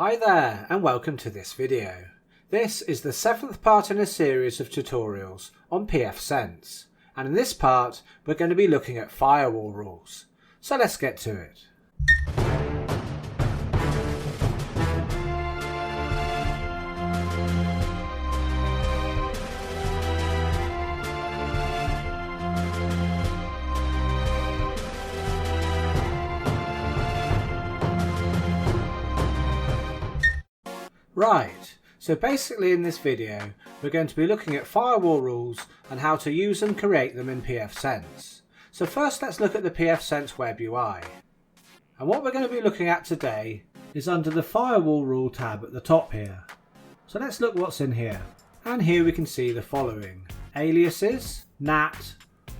Hi there and welcome to this video. This is the 7th part in a series of tutorials on pfSense, and in this part we're going to be looking at firewall rules. So let's get to it. Right, so basically in this video we're going to be looking at firewall rules and how to use and create them in pfSense. So first let's look at the pfSense web UI. And what we're going to be looking at today is under the firewall rule tab at the top here. So let's look what's in here. And here we can see the following: aliases, NAT,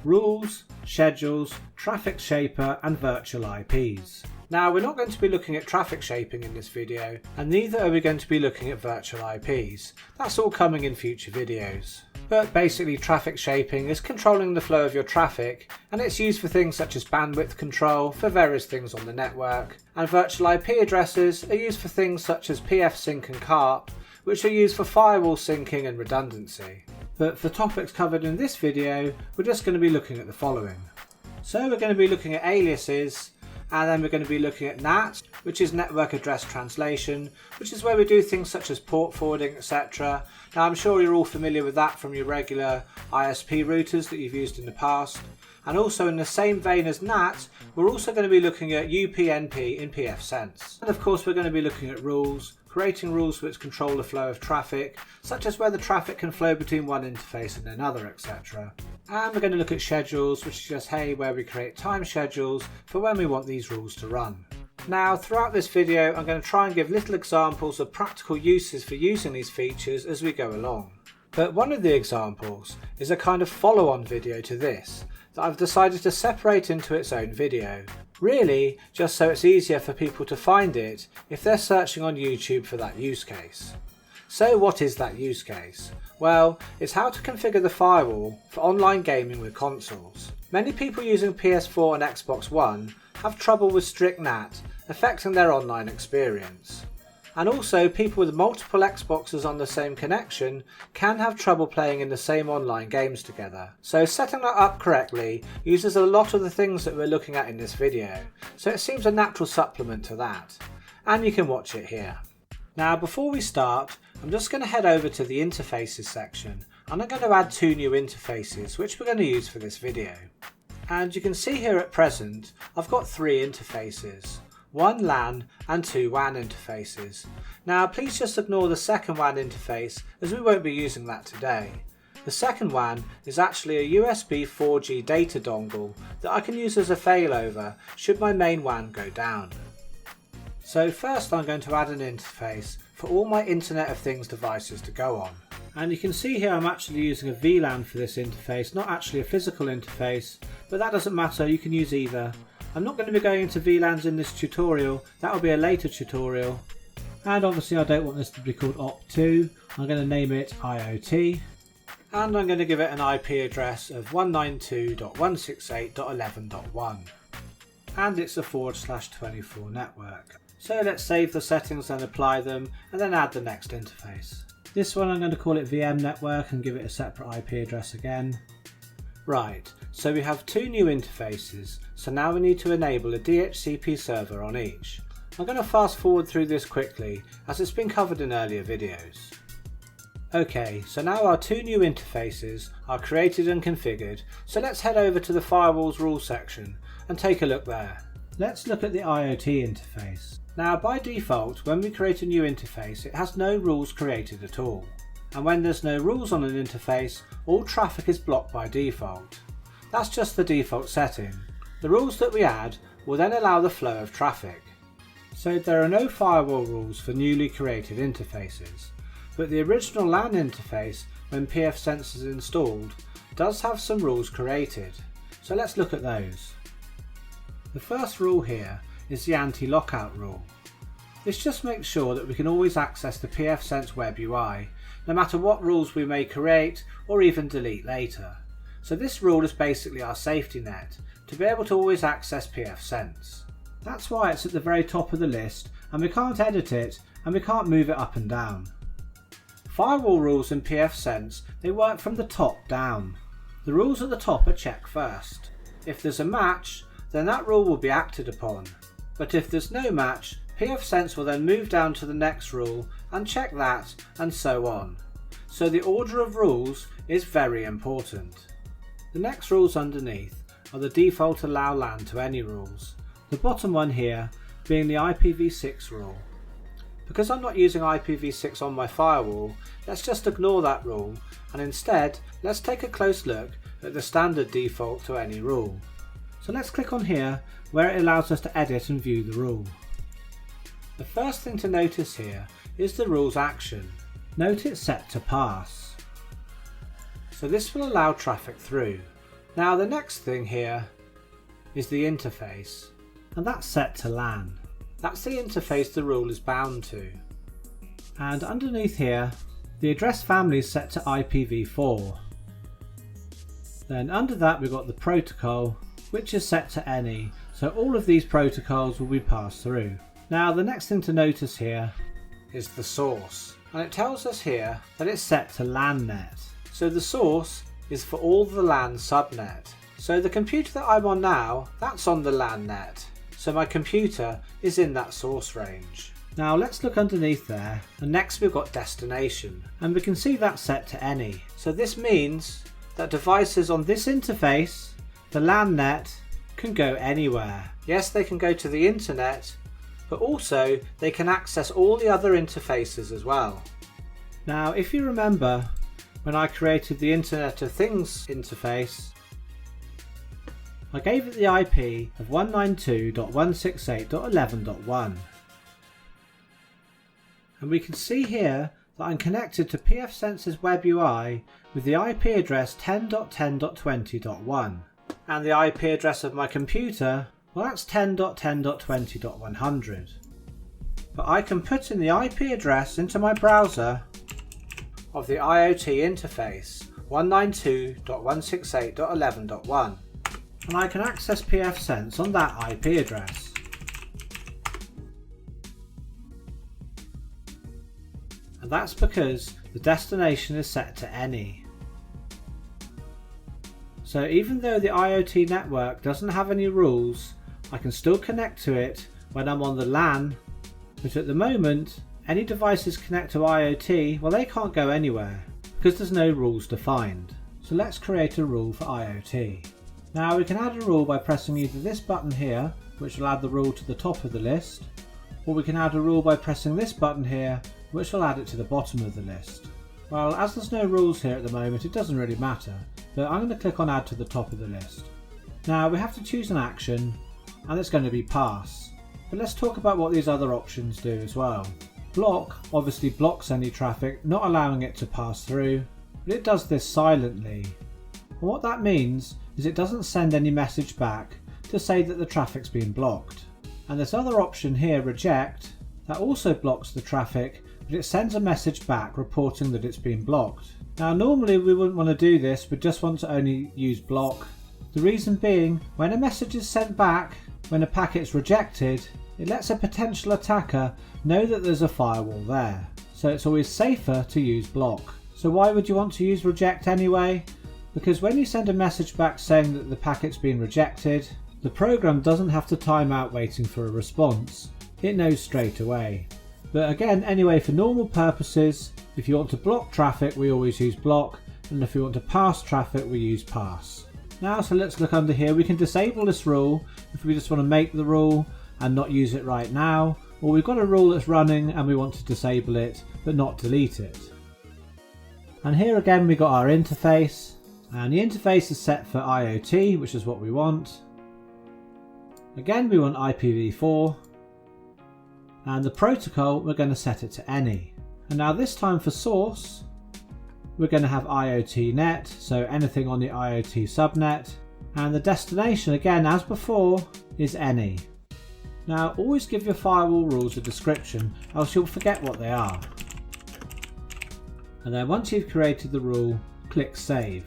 rules, schedules, traffic shaper and virtual IPs. Now we're not going to be looking at traffic shaping in this video, and neither are we going to be looking at virtual IPs. That's all coming in future videos. But basically traffic shaping is controlling the flow of your traffic, and it's used for things such as bandwidth control for various things on the network, and virtual IP addresses are used for things such as pfSync and CARP, which are used for firewall syncing and redundancy. But for topics covered in this video, we're just going to be looking at the following. So we're going to be looking at aliases, and then we're going to be looking at NAT, which is network address translation, which is where we do things such as port forwarding, etc. Now I'm sure you're all familiar with that from your regular ISP routers that you've used in the past. And also in the same vein as NAT, we're also going to be looking at UPnp in pfSense. And of course we're going to be looking at rules, creating rules which control the flow of traffic, such as where the traffic can flow between one interface and another, etc. And we're going to look at schedules, which is just where we create time schedules for when we want these rules to run. Now throughout this video I'm going to try and give little examples of practical uses for using these features as we go along. But one of the examples is a kind of follow-on video to this that I've decided to separate into its own video. Really, just so it's easier for people to find it if they're searching on YouTube for that use case. So what is that use case? Well, it's how to configure the firewall for online gaming with consoles. Many people using PS4 and Xbox One have trouble with strict NAT affecting their online experience. And also people with multiple Xboxes on the same connection can have trouble playing in the same online games together. So setting that up correctly uses a lot of the things that we're looking at in this video, so it seems a natural supplement to that. And you can watch it here. Now before we start, I'm just going to head over to the interfaces section, and I'm going to add 2 new interfaces which we're going to use for this video. And you can see here at present I've got 3 interfaces. 1 LAN and 2 WAN interfaces. Now please just ignore the second WAN interface as we won't be using that today. The second WAN is actually a USB 4G data dongle that I can use as a failover should my main WAN go down. So first I'm going to add an interface for all my Internet of Things devices to go on. And you can see here I'm actually using a VLAN for this interface, not actually a physical interface, but that doesn't matter, you can use either. I'm not going to be going into VLANs in this tutorial, that will be a later tutorial. And obviously I don't want this to be called OP2, I'm going to name it IoT. And I'm going to give it an IP address of 192.168.11.1. And it's a /24 network. So let's save the settings and apply them, and then add the next interface. This one I'm going to call it VM network and give it a separate IP address again. Right, so we have 2 new interfaces, so now we need to enable a DHCP server on each. I'm going to fast forward through this quickly as it's been covered in earlier videos. Okay, so now our 2 new interfaces are created and configured, so let's head over to the Firewalls Rules section and take a look there. Let's look at the IoT interface. Now by default, when we create a new interface, it has no rules created at all. And when there's no rules on an interface, all traffic is blocked by default. That's just the default setting. The rules that we add will then allow the flow of traffic. So there are no firewall rules for newly created interfaces, but the original LAN interface, when pfSense is installed, does have some rules created. So let's look at those. The first rule here is the anti-lockout rule. This just makes sure that we can always access the pfSense web UI, no matter what rules we may create or even delete later. So this rule is basically our safety net, to be able to always access pfSense. That's why it's at the very top of the list, and we can't edit it and we can't move it up and down. Firewall rules in pfSense, they work from the top down. The rules at the top are checked first. If there's a match, then that rule will be acted upon. But if there's no match, pfSense will then move down to the next rule and check that, and so on. So the order of rules is very important. The next rules underneath are the default allow LAN to any rules. The bottom one here being the IPv6 rule. Because I'm not using IPv6 on my firewall, let's just ignore that rule, and instead let's take a close look at the standard default to any rule. So let's click on here where it allows us to edit and view the rule. The first thing to notice here is the rule's action. Note it's set to pass. So this will allow traffic through. Now the next thing here is the interface, and that's set to LAN. That's the interface the rule is bound to. And underneath here, the address family is set to IPv4. Then under that we've got the protocol, which is set to any, so all of these protocols will be passed through. Now the next thing to notice here is the source, and it tells us here that it's set to LAN net. So the source is for all the LAN subnet. So the computer that I'm on now, that's on the LAN net. So my computer is in that source range. Now let's look underneath there, and next we've got destination, and we can see that's set to any. So this means that devices on this interface, the LAN net, can go anywhere. Yes, they can go to the internet, but also they can access all the other interfaces as well. Now if you remember when I created the Internet of Things interface, I gave it the IP of 192.168.11.1, and we can see here that I'm connected to pfSense's web UI with the IP address 10.10.20.1, and the IP address of my computer, well, that's 10.10.20.100. But I can put in the IP address into my browser of the IoT interface 192.168.11.1, and I can access pfSense on that IP address. And that's because the destination is set to any. So even though the IoT network doesn't have any rules, I can still connect to it when I'm on the LAN, but at the moment any devices connect to IoT, well, they can't go anywhere because there's no rules defined. So let's create a rule for IoT. Now we can add a rule by pressing either this button here, which will add the rule to the top of the list, or we can add a rule by pressing this button here, which will add it to the bottom of the list. Well, as there's no rules here at the moment, it doesn't really matter, but I'm going to click on add to the top of the list. Now we have to choose an action, and it's going to be pass. But let's talk about what these other options do as well. Block obviously blocks any traffic, not allowing it to pass through, but it does this silently. And what that means is it doesn't send any message back to say that the traffic's been blocked. And this other option here, reject, that also blocks the traffic, but it sends a message back reporting that it's been blocked. Now normally we wouldn't want to do this, we just want to only use block. The reason being, when a message is sent back, when a packet's rejected, it lets a potential attacker know that there's a firewall there. So it's always safer to use block. So why would you want to use reject anyway? Because when you send a message back saying that the packet's been rejected, the program doesn't have to time out waiting for a response. It knows straight away. But again, anyway, for normal purposes, if you want to block traffic, we always use block, and if you want to pass traffic, we use pass. Now, so let's look under here. We can disable this rule if we just want to make the rule and not use it right now, or we've got a rule that's running and we want to disable it but not delete it. And here again we got our interface, and the interface is set for IoT, which is what we want. Again we want IPv4, and the protocol we're going to set it to any. And now this time for source we're going to have IoT net, so anything on the IoT subnet, and the destination again as before is any. Now always give your firewall rules a description, else you'll forget what they are. And then once you've created the rule, click save.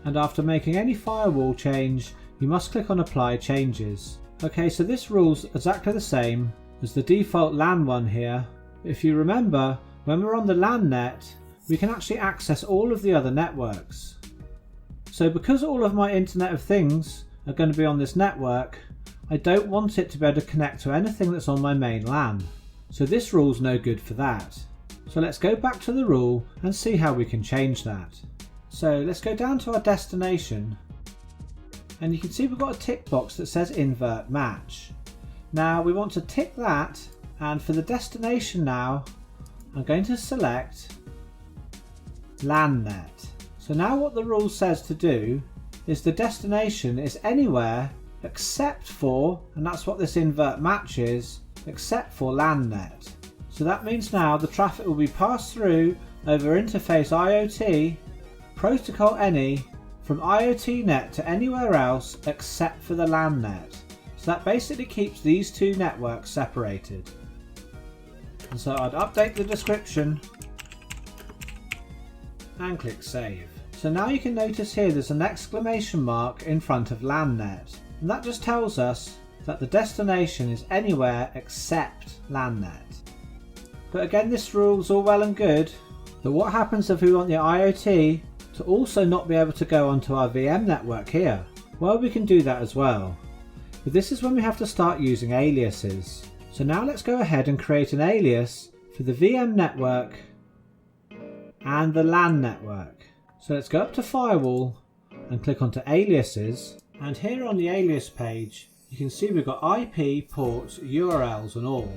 And after making any firewall change, you must click on apply changes. Okay, so this rule's exactly the same as the default LAN one here, If you remember, when we're on the LAN net, we can actually access all of the other networks. So because all of my Internet of Things are going to be on this network, I don't want it to be able to connect to anything that's on my main LAN. So this rule's no good for that. So let's go back to the rule and see how we can change that. So let's go down to our destination, and you can see we've got a tick box that says invert match. Now we want to tick that, and for the destination now, I'm going to select LAN net. So now what the rule says to do is the destination is anywhere except for, and that's what this invert match is, except for LAN net. So that means now the traffic will be passed through over interface IoT, protocol any, from IoT net to anywhere else except for the LAN net. So that basically keeps these two networks separated. And so I'd update the description and click save. So now you can notice here there's an exclamation mark in front of LAN net, and that just tells us that the destination is anywhere except LAN net. But again, this rule's all well and good, but what happens if we want the IoT to also not be able to go onto our VM network here? Well, we can do that as well. But this is when we have to start using aliases. So now let's go ahead and create an alias for the VM network and the LAN network. So let's go up to Firewall and click onto Aliases, and here on the alias page you can see we've got IP, ports, URLs and all.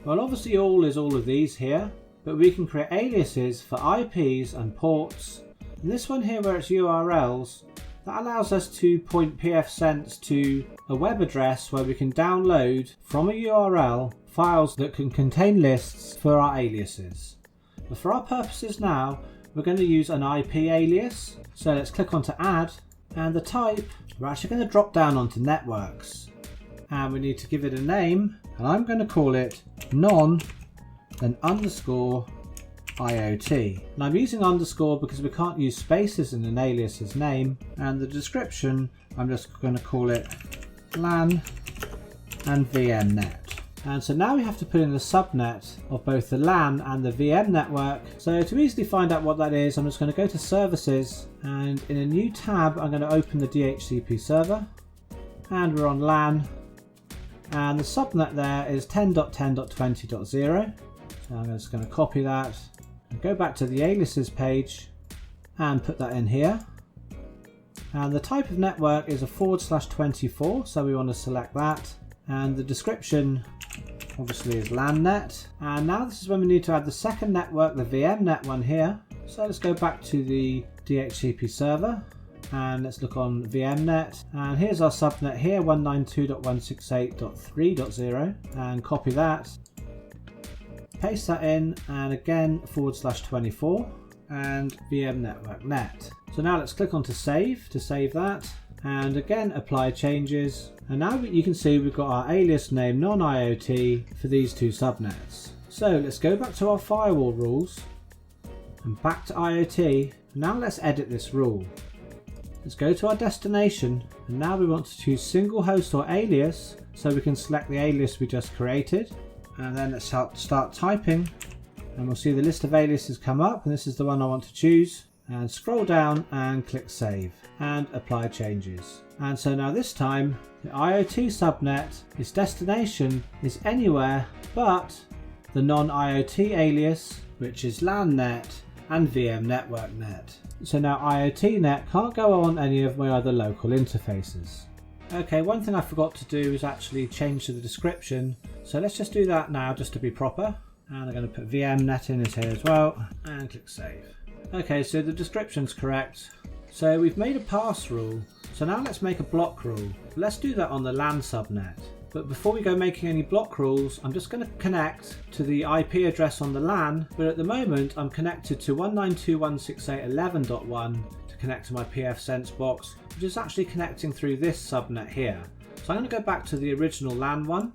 Well, obviously all is all of these here, but we can create aliases for IPs and ports, and this one here where it's URLs, that allows us to point pfSense to a web address where we can download from a URL files that can contain lists for our aliases. But for our purposes now, we're going to use an IP alias. So let's click onto add, and the type, we're actually going to drop down onto networks. And we need to give it a name, and I'm going to call it non then underscore IoT. And I'm using underscore because we can't use spaces in an alias's name. And the description, I'm just going to call it LAN and VM net. And so now we have to put in the subnet of both the LAN and the VM network. So to easily find out what that is, I'm just going to go to services, and in a new tab I'm going to open the DHCP server, and we're on LAN, and the subnet there is 10.10.20.0. So I'm just going to copy that and go back to the aliases page and put that in here. And the type of network is a /24, so we want to select that, and the description obviously is LAN net. And now this is when we need to add the second network, the VM net one here. So let's go back to the DHCP server and let's look on VM net, and here's our subnet here, 192.168.3.0, and copy that, paste that in, and again /24 and VM network net. So now let's click on to save that, and again apply changes, and now you can see we've got our alias name non-IoT for these two subnets. So let's go back to our firewall rules and back to IoT. Now let's edit this rule. Let's go to our destination, and now we want to choose single host or alias, so we can select the alias we just created, and then let's start typing, and we'll see the list of aliases come up, and this is the one I want to choose, and scroll down and click save and apply changes. And so now this time the IoT subnet, its destination is anywhere but the non-IoT alias, which is LAN net and VM network net. So now IoT net can't go on any of my other local interfaces. Okay, one thing I forgot to do is actually change the description, so let's just do that now just to be proper, and I'm going to put VM net in here as well and click save. Okay, so the description's correct. So we've made a pass rule, so now let's make a block rule. Let's do that on the LAN subnet. But before we go making any block rules, I'm just going to connect to the IP address on the LAN, but at the moment I'm connected to 192.168.11.1 to connect to my pfSense box, which is actually connecting through this subnet here. So I'm going to go back to the original LAN one.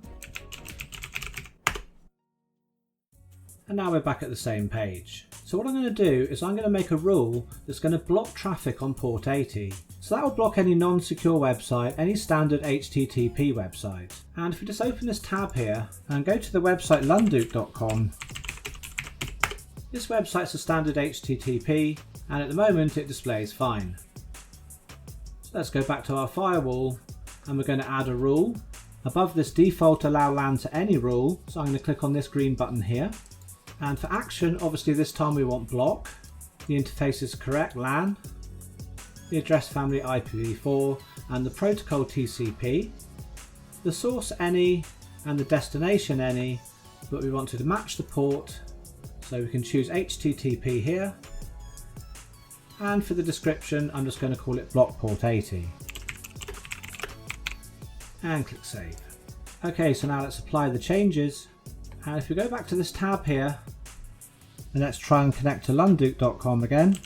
And now we're back at the same page. So what I'm going to do is I'm going to make a rule that's going to block traffic on port 80. So that will block any non-secure website, any standard HTTP website. And if we just open this tab here and go to the website lunduke.com, this website's a standard HTTP, and at the moment it displays fine. So let's go back to our firewall, and we're going to add a rule. Above this default allow LAN to any rule, so I'm going to click on this green button here. And for action, obviously this time we want block. The interface is correct, LAN. The address family IPv4 and the protocol TCP. The source any and the destination any, but we want to match the port, so we can choose HTTP here. And for the description, I'm just going to call it block port 80. And click save. Okay, so now let's apply the changes. And if we go back to this tab here, and let's try and connect to lunduke.com again.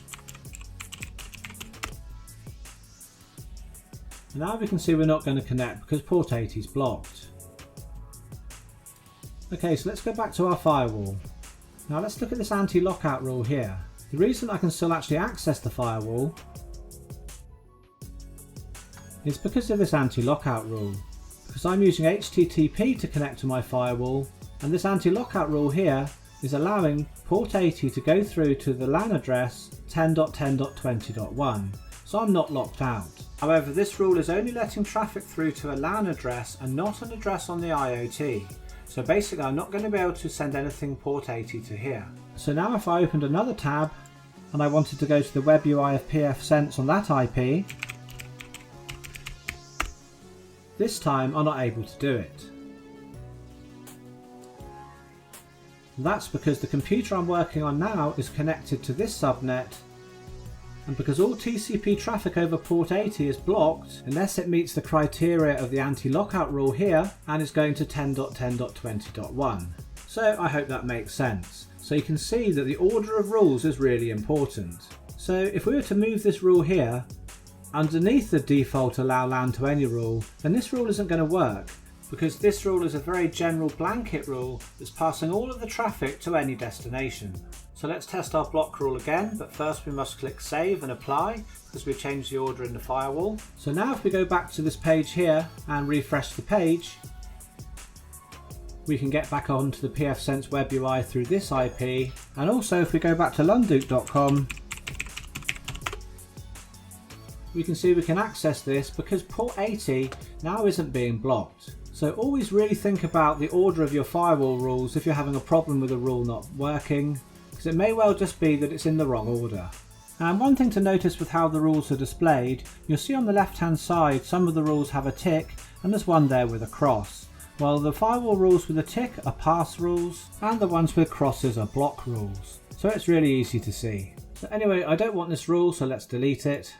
And now we can see we're not going to connect because port 80 is blocked. Okay, so let's go back to our firewall. Now let's look at this anti-lockout rule here. The reason I can still actually access the firewall is because of this anti-lockout rule. Because I'm using HTTP to connect to my firewall, and this anti-lockout rule here is allowing port 80 to go through to the LAN address 10.10.20.1, so I'm not locked out. However, this rule is only letting traffic through to a LAN address and not an address on the IoT. So basically I'm not going to be able to send anything port 80 to here. So now if I opened another tab and I wanted to go to the web UI of pfSense on that IP, this time I'm not able to do it. That's because the computer I'm working on now is connected to this subnet, and because all TCP traffic over port 80 is blocked unless it meets the criteria of the anti-lockout rule here and is going to 10.10.20.1. So I hope that makes sense. So you can see that the order of rules is really important. So if we were to move this rule here underneath the default allow LAN to any rule, then this rule isn't going to work, because this rule is a very general blanket rule that's passing all of the traffic to any destination. So let's test our block rule again, but first we must click save and apply because we've changed the order in the firewall. So now if we go back to this page here and refresh the page, we can get back onto the pfSense web UI through this IP, and also if we go back to lunduke.com, we can see we can access this because port 80 now isn't being blocked. So always really think about the order of your firewall rules if you're having a problem with a rule not working, because it may well just be that it's in the wrong order. And one thing to notice with how the rules are displayed, you'll see on the left hand side some of the rules have a tick and there's one there with a cross, while the firewall rules with a tick are pass rules and the ones with crosses are block rules. So it's really easy to see. So anyway, I don't want this rule, so let's delete it.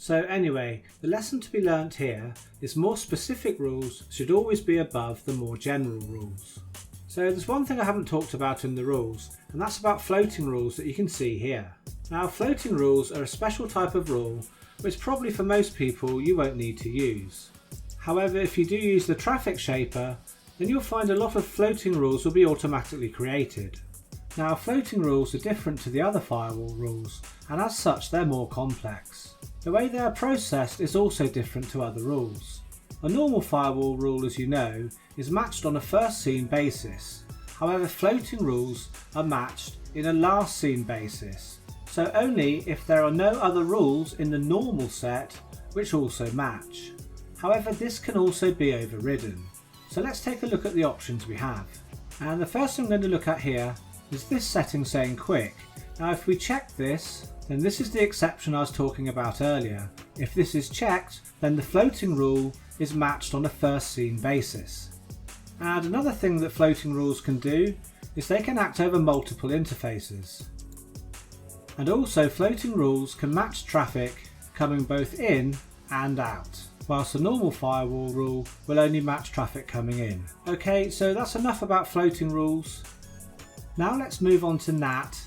So anyway, the lesson to be learnt here is more specific rules should always be above the more general rules. So there's one thing I haven't talked about in the rules, and that's about floating rules that you can see here. Now floating rules are a special type of rule which probably for most people you won't need to use. However, if you do use the traffic shaper, then you'll find a lot of floating rules will be automatically created. Now floating rules are different to the other firewall rules, and as such they're more complex. The way they are processed is also different to other rules. A normal firewall rule, as you know, is matched on a first seen basis. However, floating rules are matched in a last seen basis, so only if there are no other rules in the normal set which also match. However, this can also be overridden. So let's take a look at the options we have. And the first thing I'm going to look at here is this setting saying quick. Now if we check this, then this is the exception I was talking about earlier. If this is checked, then the floating rule is matched on a first seen basis. And another thing that floating rules can do is they can act over multiple interfaces. And also floating rules can match traffic coming both in and out, whilst a normal firewall rule will only match traffic coming in. Okay, so that's enough about floating rules. Now let's move on to NAT,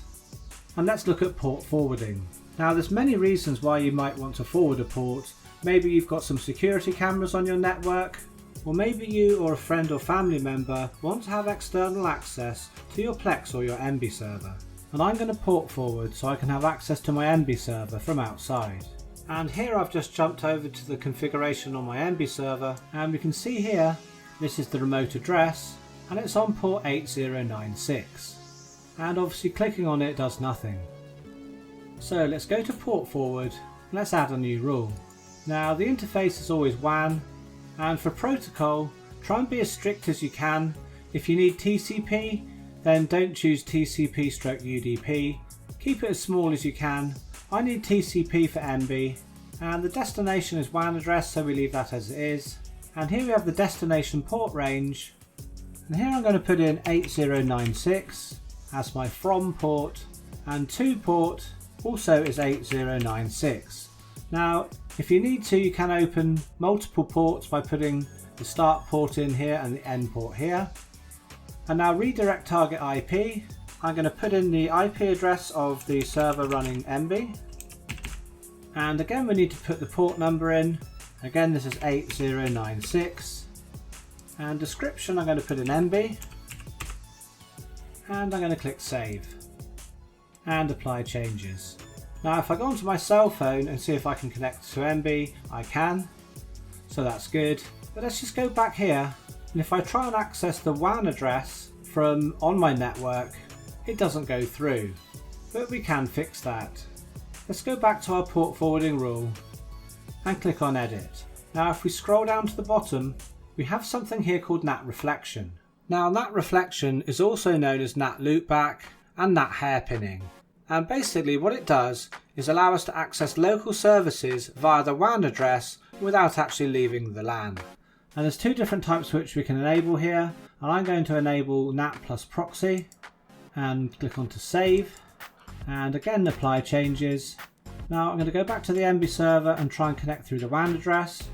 and let's look at port forwarding. Now there's many reasons why you might want to forward a port. Maybe you've got some security cameras on your network, or maybe you or a friend or family member want to have external access to your Plex or your MB server. And I'm going to port forward so I can have access to my MB server from outside. And here I've just jumped over to the configuration on my MB server, and we can see here this is the remote address and it's on port 8096. And obviously clicking on it does nothing. So let's go to port forward and let's add a new rule. Now the interface is always WAN, and for protocol try and be as strict as you can. If you need TCP, then don't choose TCP/UDP. Keep it as small as you can. I need TCP for MB, and the destination is WAN address, so we leave that as it is. And here we have the destination port range, and here I'm going to put in 8096 as my from port, and to port also is 8096. Now if you need to, you can open multiple ports by putting the start port in here and the end port here. And now redirect target IP. I'm going to put in the IP address of the server running MB, and again we need to put the port number in. Again this is 8096, and description I'm going to put in MB, and I'm going to click save and apply changes. Now if I go onto my cell phone and see if I can connect to MB, I can, so that's good. But let's just go back here, and if I try and access the WAN address from on my network, it doesn't go through, but we can fix that. Let's go back to our port forwarding rule and click on edit. Now if we scroll down to the bottom, we have something here called NAT reflection. Now NAT reflection is also known as NAT loopback and NAT hairpinning. And basically what it does is allow us to access local services via the WAN address without actually leaving the LAN. And there's two different types which we can enable here, and I'm going to enable NAT plus proxy and click on to save, and again apply changes. Now I'm going to go back to the MB server and try and connect through the WAN address,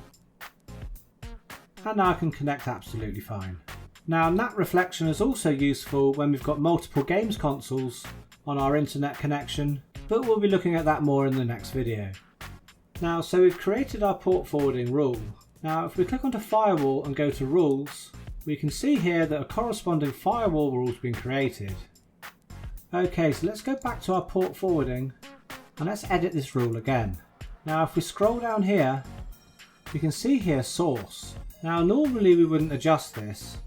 and now I can connect absolutely fine. Now NAT reflection is also useful when we've got multiple games consoles on our internet connection, but we'll be looking at that more in the next video. Now so we've created our port forwarding rule. Now if we click onto firewall and go to rules, we can see here that a corresponding firewall rule has been created. Okay, so let's go back to our port forwarding and let's edit this rule again. Now if we scroll down here, we can see here source. Now normally we wouldn't adjust this,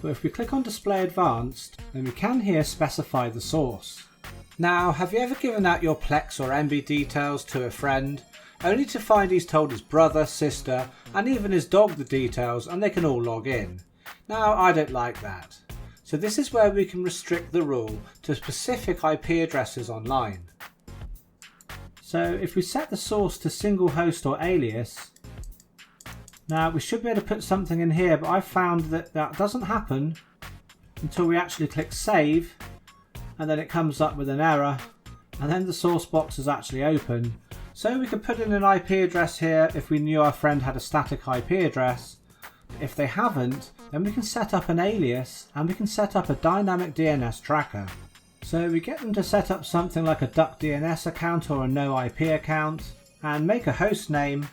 but if we click on display advanced, then we can here specify the source. Now have you ever given out your Plex or MB details to a friend, only to find he's told his brother, sister and even his dog the details and they can all log in? Now I don't like that. So this is where we can restrict the rule to specific IP addresses online. So if we set the source to single host or alias, now we should be able to put something in here, but I found that that doesn't happen until we actually click save, and then it comes up with an error, and then the source box is actually open. So we could put in an IP address here if we knew our friend had a static IP address. If they haven't, then we can set up an alias and we can set up a dynamic DNS tracker. So we get them to set up something like a duck DNS account or a no IP account, and make a host name,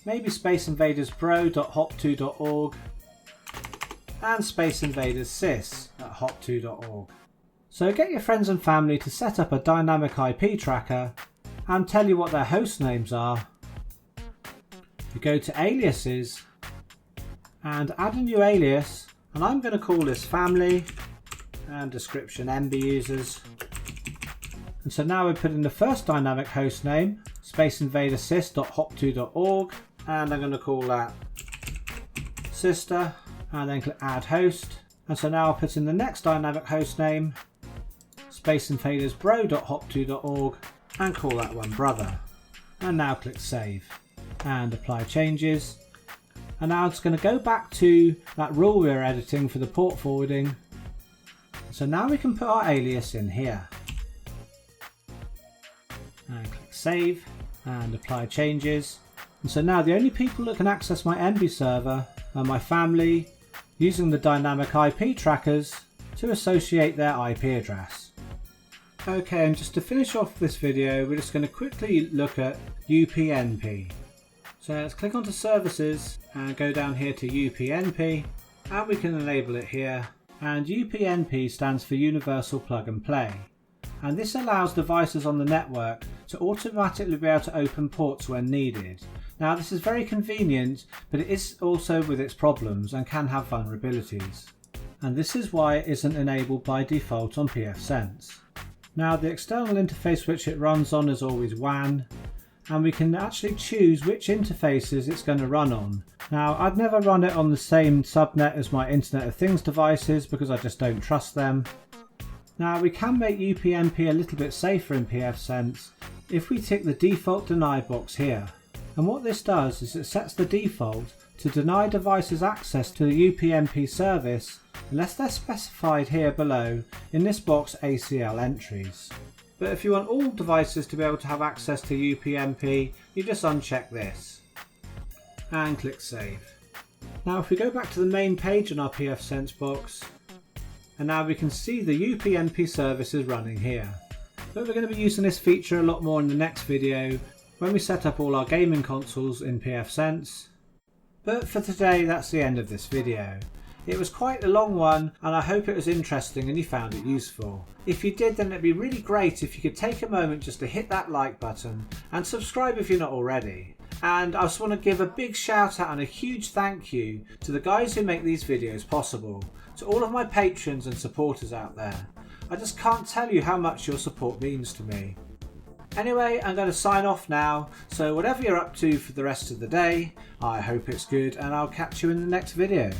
maybe SpaceInvadersPro.hop2.org and SpaceInvadersSys@hop2.org. So get your friends and family to set up a dynamic IP tracker and tell you what their host names are. You go to aliases and add a new alias, and I'm going to call this family and description MB users. And so now we put in the first dynamic host name, SpaceInvadersSys.hop2.org, and I'm going to call that sister, and then click add host. And so now I'll put in the next dynamic host name, SpaceInvadersBro.hop2.org, and call that one brother. And now click save and apply changes. And now it's going to go back to that rule we were editing for the port forwarding. So now we can put our alias in here. And click save and apply changes. And so now the only people that can access my MB server are my family, using the dynamic IP trackers to associate their IP address. Okay, and just to finish off this video, we're just going to quickly look at UPnp. So So let's click onto services and go down here to UPnp, and we can enable it here. And UPnp stands for Universal Plug and Play, and this allows devices on the network to automatically be able to open ports when needed. Now this is very convenient, but it is also with its problems and can have vulnerabilities, and this is why it isn't enabled by default on pfSense. Now the external interface which it runs on is always WAN, and we can actually choose which interfaces it's going to run on. Now I'd never run it on the same subnet as my Internet of Things devices because I just don't trust them. Now we can make UPnp a little bit safer in pfSense if we tick the default deny box here. And what this does is it sets the default to deny devices access to the UPnp service unless they're specified here below in this box ACL entries. But if you want all devices to be able to have access to UPnp, you just uncheck this and click save. Now if we go back to the main page on our pfSense box, and now we can see the UPnp service is running here. But we're going to be using this feature a lot more in the next video when we set up all our gaming consoles in pfSense. But for today, that's the end of this video. It was quite a long one, and I hope it was interesting and you found it useful. If you did, then it'd be really great if you could take a moment just to hit that like button and subscribe if you're not already. And I just want to give a big shout out and a huge thank you to the guys who make these videos possible, to all of my patrons and supporters out there. I just can't tell you how much your support means to me. Anyway, I'm going to sign off now, so whatever you're up to for the rest of the day, I hope it's good and I'll catch you in the next video.